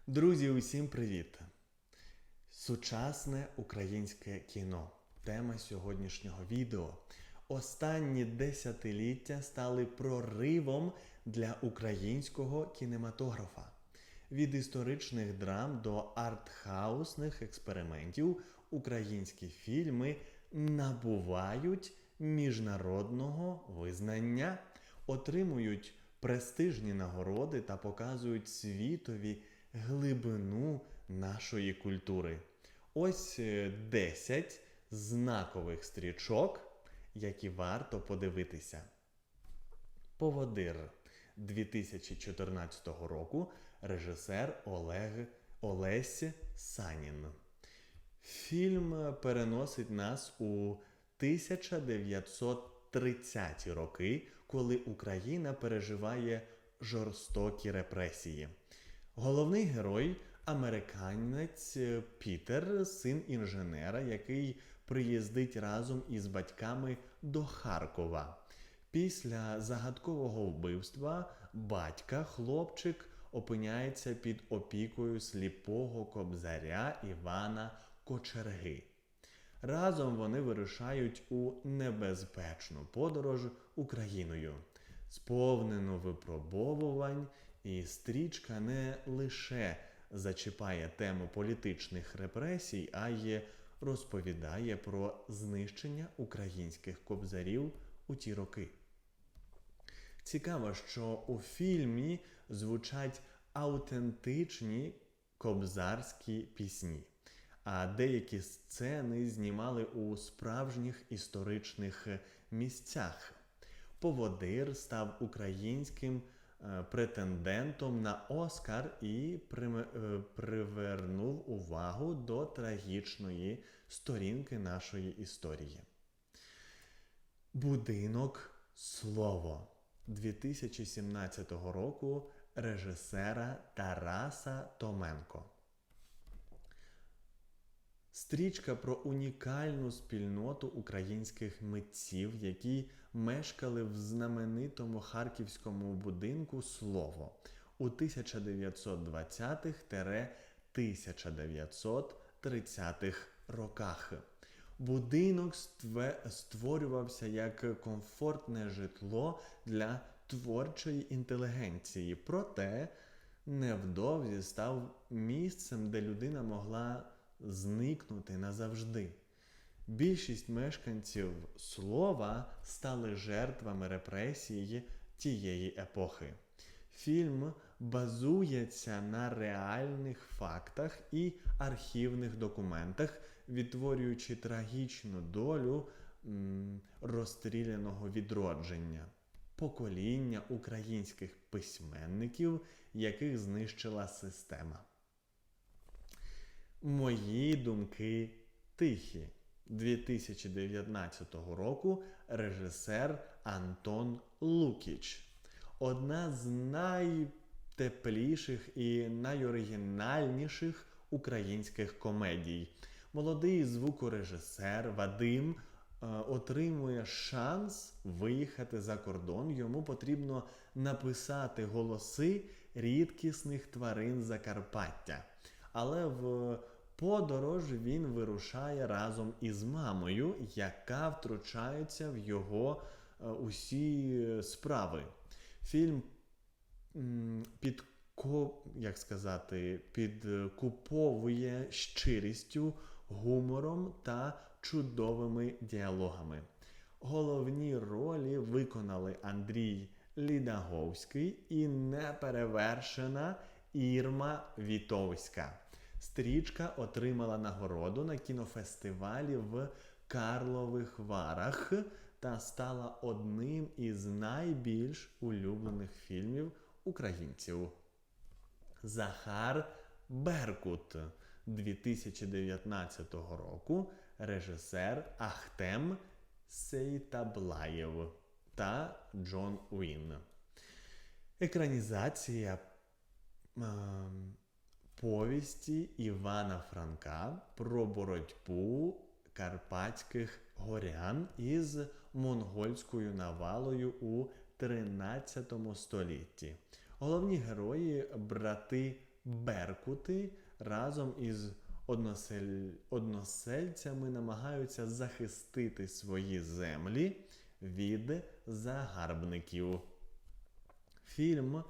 Друзі, усім привіт! Сучасне українське кіно. Тема сьогоднішнього відео. Останні десятиліття стали проривом для українського кінематографа. Від історичних драм до артхаусних експериментів українські фільми набувають міжнародного визнання, отримують престижні нагороди та показують світові глибину нашої культури. Ось 10 знакових стрічок, які варто подивитися. «Поводир» 2014 року, режисер Олесь Санін. Фільм переносить нас у 1930-ті роки, коли Україна переживає жорстокі репресії. Головний герой – американець Пітер, син інженера, який приїздить разом із батьками до Харкова. Після загадкового вбивства батька хлопчик опиняється під опікою сліпого кобзаря Івана Кочерги. Разом вони вирушають у небезпечну подорож Україною, сповнену випробовувань, і стрічка не лише зачіпає тему політичних репресій, а й розповідає про знищення українських кобзарів у ті роки. Цікаво, що у фільмі звучать автентичні кобзарські пісні, а деякі сцени знімали у справжніх історичних місцях. «Поводир» став українським претендентом на Оскар і привернув увагу до трагічної сторінки нашої історії. «Будинок. Слово» 2017 року, режисера Тараса Томенко. Стрічка про унікальну спільноту українських митців, які мешкали в знаменитому харківському будинку «Слово» у 1920-1930-х роках. Будинок створювався як комфортне житло для творчої інтелігенції, проте невдовзі став місцем, де людина могла зникнути назавжди. Більшість мешканців «Слова» стали жертвами репресії тієї епохи. Фільм базується на реальних фактах і архівних документах, відтворюючи трагічну долю розстріляного відродження, покоління українських письменників, яких знищила система. «Мої думки тихі» 2019 року, режисер Антон Лукіч. Одна з найтепліших і найоригінальніших українських комедій. Молодий звукорежисер Вадим отримує шанс виїхати за кордон. Йому потрібно написати голоси рідкісних тварин Закарпаття. Але в подорож він вирушає разом із мамою, яка втручається в його усі справи. Фільм підкуповує щирістю, гумором та чудовими діалогами. Головні ролі виконали Андрій Лідаговський і неперевершена Ірма Вітовська. Стрічка отримала нагороду на кінофестивалі в Карлових Варах та стала одним із найбільш улюблених фільмів українців. Захар Беркут 2019 року, режисер Ахтем Сейтаблаєв та Джон Уін. Екранізація повісті Івана Франка про боротьбу карпатських горян із монгольською навалою у 13 столітті. Головні герої – брати беркути разом із односельцями намагаються захистити свої землі від загарбників. Фільм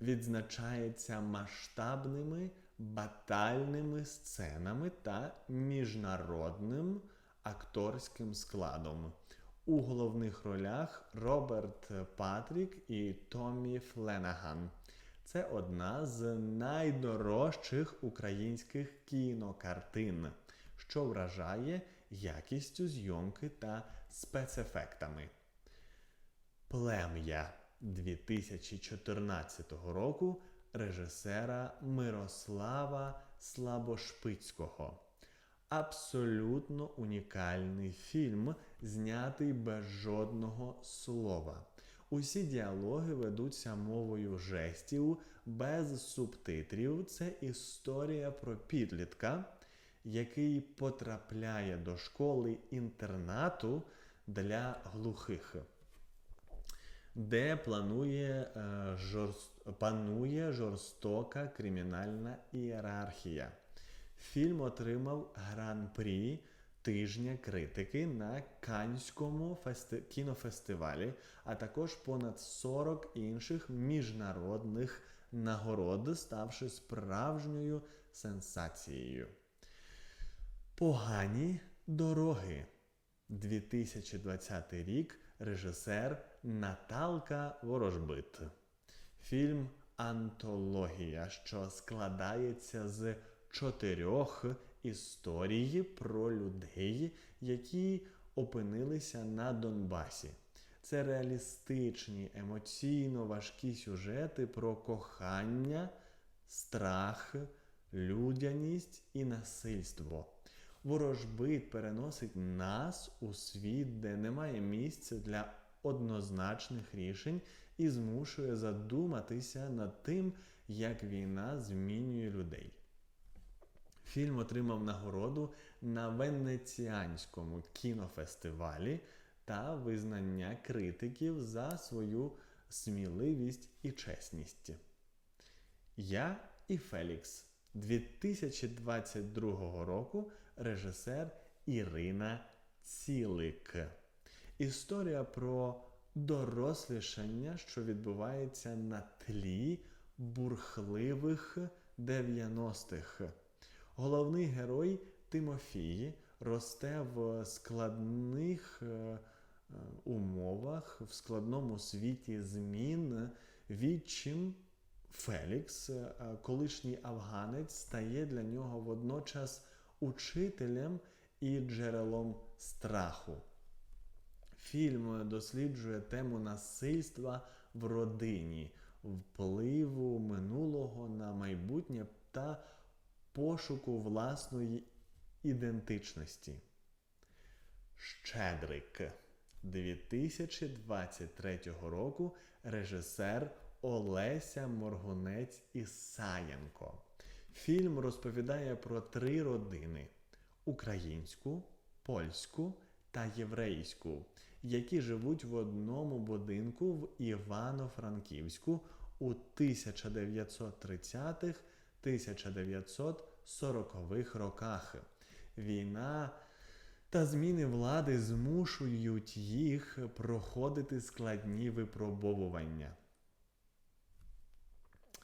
відзначається масштабними батальними сценами та міжнародним акторським складом. У головних ролях Роберт Патрік і Томмі Фленаган. Це одна з найдорожчих українських кінокартин, що вражає якістю зйомки та спецефектами. Плем'я 2014 року режисера Мирослава Слабошпицького. Абсолютно унікальний фільм, знятий без жодного слова. Усі діалоги ведуться мовою жестів, без субтитрів. Це історія про підлітка, який потрапляє до школи-інтернату для глухих, де панує жорстока кримінальна ієрархія. Фільм отримав гран-прі тижня критики на Каннському кінофестивалі, а також понад 40 інших міжнародних нагород, ставши справжньою сенсацією. Погані дороги. 2020 рік. Режисер Наталка Ворожбит. Фільм «Антологія», що складається з 4 історій про людей, які опинилися на Донбасі. Це реалістичні, емоційно важкі сюжети про кохання, страх, людяність і насильство. Ворожбит переносить нас у світ, де немає місця для однозначних рішень і змушує задуматися над тим, як війна змінює людей. Фільм отримав нагороду на Венеціанському кінофестивалі та визнання критиків за свою сміливість і чесність. «Я і Фелікс» 2022 року. Режисер Ірина Цілик. Історія про дорослішання, що відбувається на тлі бурхливих 90-х. Головний герой Тимофій росте в складних умовах, в складному світі змін, відчим Фелікс, колишній афганець, стає для нього водночас учителем і джерелом страху. Фільм досліджує тему насильства в родині, впливу минулого на майбутнє та пошуку власної ідентичності. «Щедрик» 2023 року. Режисер Олеся Моргунець-Ісаєнко. Фільм розповідає про 3 родини – українську, польську та єврейську, які живуть в одному будинку в Івано-Франківську у 1930-1940-х роках. Війна та зміни влади змушують їх проходити складні випробовування.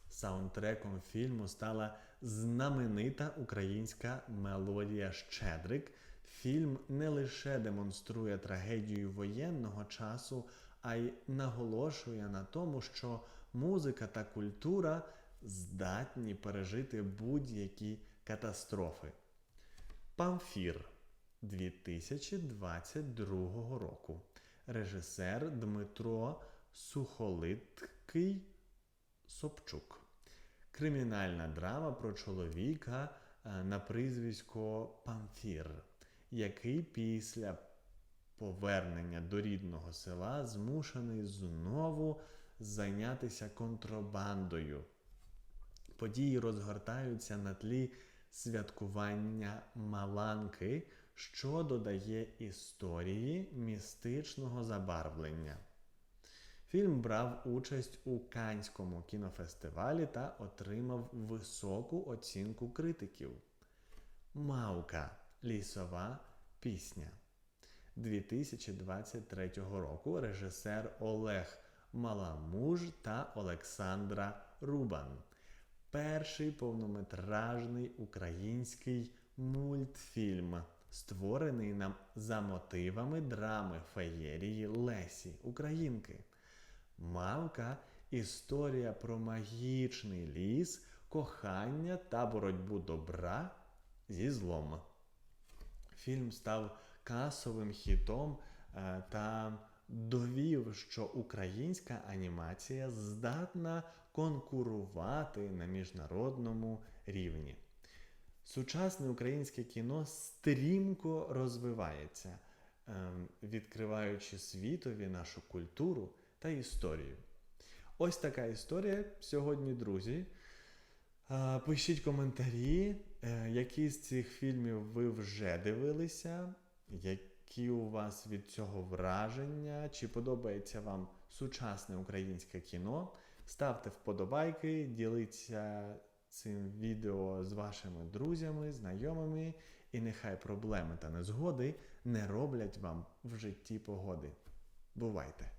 Саундтреком фільму стала знаменита українська мелодія «Щедрик». Фільм не лише демонструє трагедію воєнного часу, а й наголошує на тому, що музика та культура здатні пережити будь-які катастрофи. «Памфір» 2022 року. Режисер Дмитро Сухолиткий-Собчук. Кримінальна драма про чоловіка на прізвисько Памфір, який після повернення до рідного села змушений знову зайнятися контрабандою. Події розгортаються на тлі святкування Маланки, що додає історії містичного забарвлення. Фільм брав участь у Каннському кінофестивалі та отримав високу оцінку критиків. Мавка. Лісова пісня. 2023 року режисер Олег Маламуж та Олександра Рубан. Перший повнометражний український мультфільм, створений за мотивами драми феєрії Лесі Українки. Мавка – історія про магічний ліс, кохання та боротьбу добра зі злом. Фільм став касовим хітом та довів, що українська анімація здатна конкурувати на міжнародному рівні. Сучасне українське кіно стрімко розвивається, відкриваючи світові нашу культуру та історію. Ось така історія сьогодні, друзі. Пишіть коментарі, які з цих фільмів ви вже дивилися, які у вас від цього враження, чи подобається вам сучасне українське кіно. Ставте вподобайки, діліться цим відео з вашими друзями, знайомими, і нехай проблеми та незгоди не роблять вам в житті погоди. Бувайте!